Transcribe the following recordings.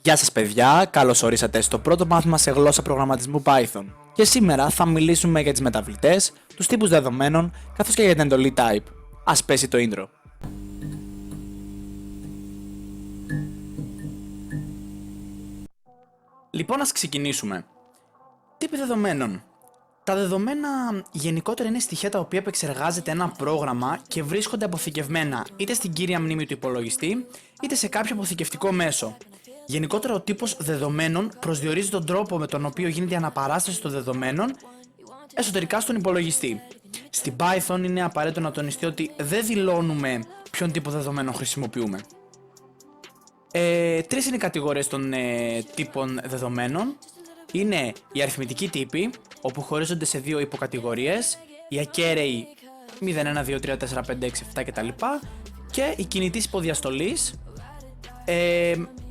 Γεια σας παιδιά, καλώς ορίσατε στο πρώτο μάθημα σε γλώσσα προγραμματισμού Python. Και σήμερα θα μιλήσουμε για τις μεταβλητές, τους τύπους δεδομένων, καθώς και για την εντολή type. Ας πέσει το intro. Λοιπόν, ας ξεκινήσουμε. Τύποι δεδομένων. Τα δεδομένα γενικότερα είναι στοιχεία τα οποία επεξεργάζεται ένα πρόγραμμα και βρίσκονται αποθηκευμένα είτε στην κύρια μνήμη του υπολογιστή, είτε σε κάποιο αποθηκευτικό μέσο. Γενικότερα, ο τύπος δεδομένων προσδιορίζει τον τρόπο με τον οποίο γίνεται η αναπαράσταση των δεδομένων εσωτερικά στον υπολογιστή. Στην Python είναι απαραίτητο να τονιστεί ότι δεν δηλώνουμε ποιον τύπο δεδομένων χρησιμοποιούμε. Τρεις είναι οι κατηγορίες των τύπων δεδομένων. Είναι οι αριθμητικοί τύποι, όπου χωρίζονται σε δύο υποκατηγορίες, οι ακέραιοι 0, 1, 2, 3, 4, 5, 6, 7 κτλ. Και η κινητής υποδιαστολής,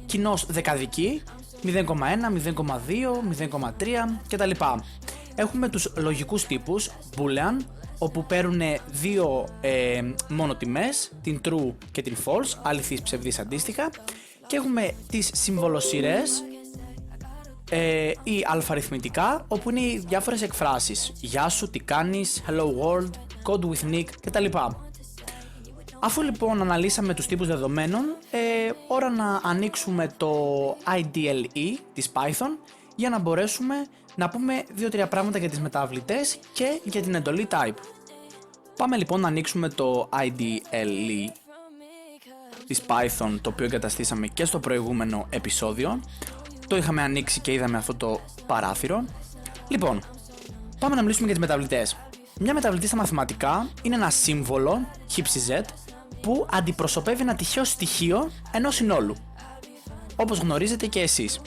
κοινώς δεκαδική, 0,1, 0,2, 0,3 κτλ. Έχουμε τους λογικούς τύπους, boolean, όπου παίρνουν δύο μόνο τιμές, την true και την false, αληθής ψευδής αντίστοιχα. Και έχουμε τις συμβολοσειρές ή αλφαριθμητικά, όπου είναι οι διάφορες εκφράσεις. Γεια σου, τι κάνεις, hello world, code with nick κτλ. Αφού λοιπόν αναλύσαμε τους τύπους δεδομένων, ώρα να ανοίξουμε το IDLE της Python για να μπορέσουμε να πούμε 2-3 πράγματα για τις μεταβλητές και για την εντολή type. Πάμε λοιπόν να ανοίξουμε το IDLE της Python, το οποίο εγκαταστήσαμε και στο προηγούμενο επεισόδιο. Το είχαμε ανοίξει και είδαμε αυτό το παράθυρο. Λοιπόν, πάμε να μιλήσουμε για τις μεταβλητές. Μια μεταβλητή στα μαθηματικά είναι ένα σύμβολο, χ/z, που αντιπροσωπεύει ένα τυχαίο στοιχείο ενός συνόλου, όπως γνωρίζετε και εσείς.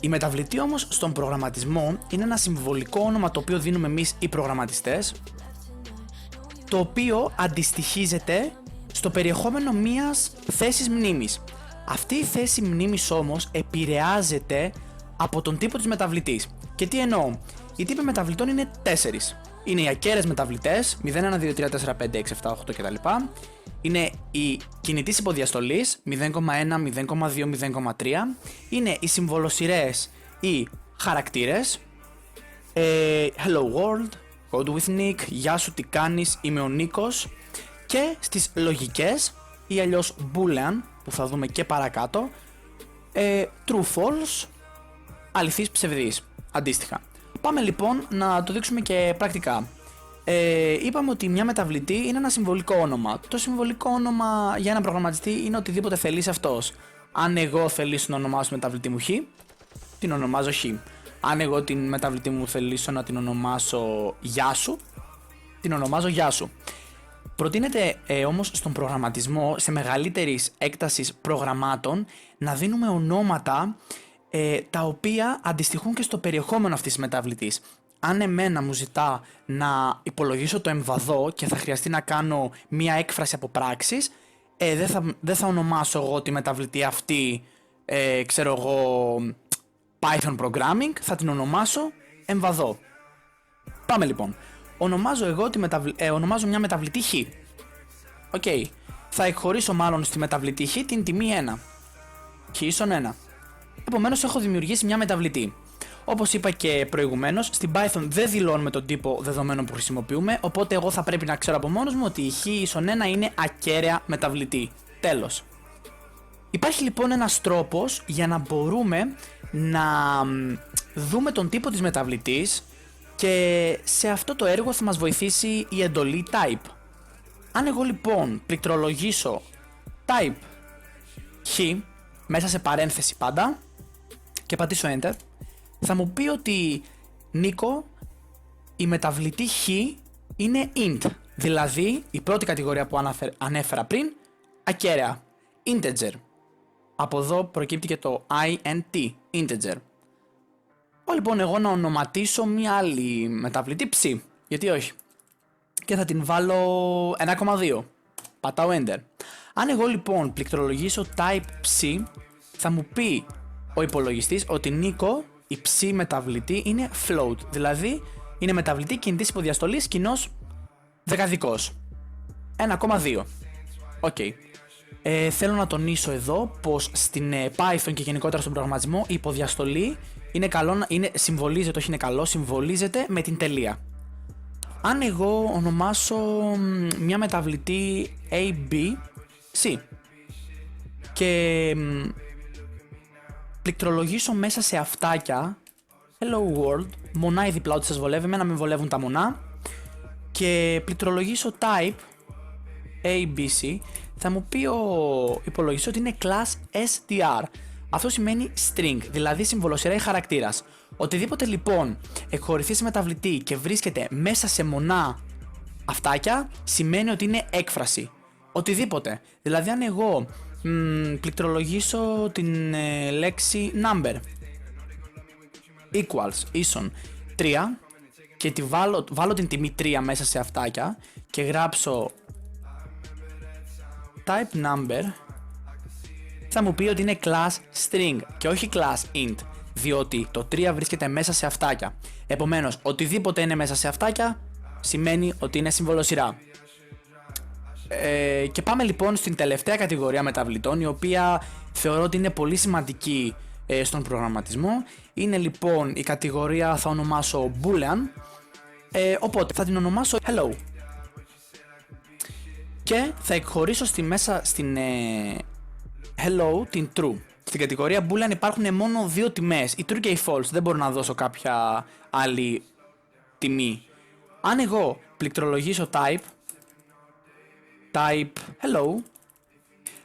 Η μεταβλητή όμως στον προγραμματισμό είναι ένα συμβολικό όνομα το οποίο δίνουμε εμείς οι προγραμματιστές, το οποίο αντιστοιχίζεται στο περιεχόμενο μιας θέσης μνήμης. Αυτή η θέση μνήμης όμως επηρεάζεται από τον τύπο της μεταβλητής. Και τι εννοώ? Οι τύποι μεταβλητών είναι 4. Είναι οι ακέραιες μεταβλητές 0, 1, 2, 3, 4, 5, 6, 7, 8 κτλ. Είναι η κινητής υποδιαστολής 0,1, 0,2, 0,3. Είναι οι συμβολοσειρές ή χαρακτήρες, hello world, code with nick, γεια σου, τι κάνεις, είμαι ο Νίκος. Και στις λογικές ή αλλιώς boolean, που θα δούμε και παρακάτω, true false, αληθής ψευδής αντίστοιχα. Πάμε λοιπόν να το δείξουμε και πρακτικά. Είπαμε ότι μια μεταβλητή είναι ένα συμβολικό όνομα. Το συμβολικό όνομα για ένα προγραμματιστή είναι οτιδήποτε θελήσει αυτός. Αν εγώ θελήσω να ονομάσω μεταβλητή μου χ, την ονομάζω χ. Αν εγώ την μεταβλητή μου θελήσω να την ονομάσω γεια σου, την ονομάζω γεια σου. Προτείνεται όμως στον προγραμματισμό, σε μεγαλύτερης έκτασης προγραμμάτων, να δίνουμε ονόματα τα οποία αντιστοιχούν και στο περιεχόμενο αυτής της μεταβλητής. Αν εμένα μου ζητά να υπολογίσω το εμβαδό και θα χρειαστεί να κάνω μία έκφραση από πράξεις, δεν θα ονομάσω εγώ τη μεταβλητή αυτή, ξέρω εγώ, Python Programming, θα την ονομάσω εμβαδό. Πάμε λοιπόν. Ονομάζω μια μεταβλητή χ. Okay. Θα εκχωρήσω μάλλον στη μεταβλητή χ την τιμή 1. Χ ίσον 1. Επομένως έχω δημιουργήσει μια μεταβλητή. Όπως είπα και προηγουμένως, στην Python δεν δηλώνουμε τον τύπο δεδομένων που χρησιμοποιούμε, οπότε εγώ θα πρέπει να ξέρω από μόνος μου ότι η χ ίσον 1 είναι ακέραια μεταβλητή. Τέλος. Υπάρχει λοιπόν ένας τρόπος για να μπορούμε να δούμε τον τύπο της μεταβλητής, και σε αυτό το έργο θα μας βοηθήσει η εντολή type. Αν εγώ λοιπόν πληκτρολογήσω type χ μέσα σε παρένθεση πάντα και πατήσω enter, θα μου πει ότι Νίκο, η μεταβλητή χ είναι int, δηλαδή η πρώτη κατηγορία που ανέφερα πριν, ακέραια, integer. Από εδώ προκύπτει και το int, integer. Λοιπόν, εγώ να ονοματίσω μια άλλη μεταβλητή ψ, γιατί όχι, και θα την βάλω 1,2, πατάω enter. Αν εγώ λοιπόν πληκτρολογήσω type ψ, θα μου πει ο υπολογιστής ότι Νίκο, η ψ μεταβλητή είναι float, δηλαδή είναι μεταβλητή κινητής υποδιαστολής κοινώς δεκαδικός, 1,2. Οκ. Θέλω να τονίσω εδώ πως στην Python και γενικότερα στον προγραμματισμό η υποδιαστολή είναι καλό, συμβολίζεται, όχι είναι καλό, συμβολίζεται με την τελεία. Αν εγώ ονομάσω μια μεταβλητή ABC και πληκτρολογήσω μέσα σε αυτάκια Hello World, μονά ή διπλά, ό,τι σας βολεύει, εμένα με βολεύουν τα μονά, και πληκτρολογήσω type ABC, θα μου πει ο υπολογιστής ότι είναι class str. Αυτό σημαίνει string, δηλαδή συμβολοσειρά ή χαρακτήρας. Οτιδήποτε λοιπόν εκχωρηθεί σε μεταβλητή και βρίσκεται μέσα σε μονά αυτάκια, σημαίνει ότι είναι έκφραση. Οτιδήποτε. Δηλαδή αν εγώ πληκτρολογήσω την λέξη number equals, ίσον 3 και βάλω την τιμή 3 μέσα σε αυτάκια και γράψω type number, θα μου πει ότι είναι class string και όχι class int, διότι το 3 βρίσκεται μέσα σε αυτάκια. Επομένως, οτιδήποτε είναι μέσα σε αυτάκια σημαίνει ότι είναι συμβολοσειρά. Και πάμε λοιπόν στην τελευταία κατηγορία μεταβλητών, η οποία θεωρώ ότι είναι πολύ σημαντική στον προγραμματισμό. Είναι λοιπόν η κατηγορία, θα ονομάσω boolean, οπότε θα την ονομάσω hello και θα εκχωρήσω μέσα στην hello την true. Στην κατηγορία boolean υπάρχουν μόνο δύο τιμές, η true και η false, δεν μπορώ να δώσω κάποια άλλη τιμή. Αν εγώ πληκτρολογήσω type hello,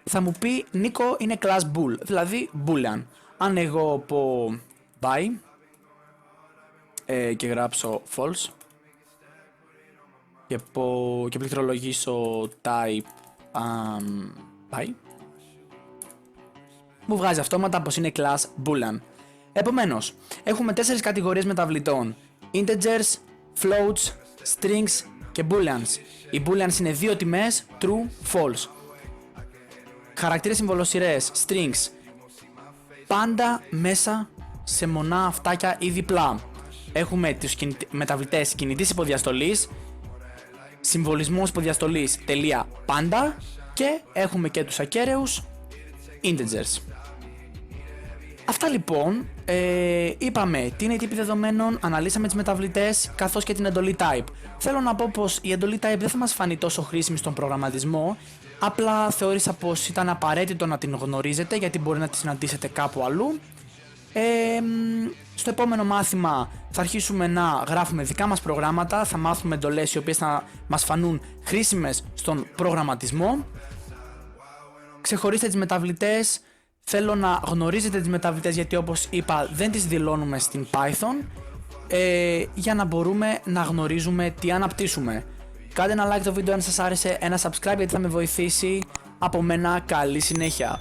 θα μου πει Νίκο είναι class bool, δηλαδή boolean. Αν εγώ πω bye και γράψω false και πληκτρολογήσω type bye, μου βγάζει αυτόματα πως είναι class boolean. Επομένως, έχουμε 4 κατηγορίες μεταβλητών: integers, floats, strings και booleans. Οι booleans είναι δύο τιμές, true, false. Χαρακτήρες συμβολοσειρές, strings, πάντα μέσα σε μονά αυτάκια ή διπλά. Έχουμε τους μεταβλητές κινητής υποδιαστολής, συμβολισμός υποδιαστολής, τελεία, πάντα, και έχουμε και τους ακέραιους integers. Αυτά λοιπόν, είπαμε τι είναι οι τύποι δεδομένων, αναλύσαμε τις μεταβλητές καθώς και την εντολή type. Θέλω να πω πως η εντολή type δεν θα μας φανεί τόσο χρήσιμη στον προγραμματισμό, απλά θεώρησα πως ήταν απαραίτητο να την γνωρίζετε γιατί μπορεί να τη συναντήσετε κάπου αλλού. Στο επόμενο μάθημα θα αρχίσουμε να γράφουμε δικά μας προγράμματα, θα μάθουμε εντολές οι οποίες θα μας φανούν χρήσιμες στον προγραμματισμό. Ξεχωρίστε τις μεταβλητές, θέλω να γνωρίζετε τις μεταβλητές γιατί όπως είπα δεν τις δηλώνουμε στην Python, για να μπορούμε να γνωρίζουμε τι αναπτύσσουμε. Κάντε ένα like το βίντεο αν σας άρεσε, ένα subscribe γιατί θα με βοηθήσει. Από μένα καλή συνέχεια.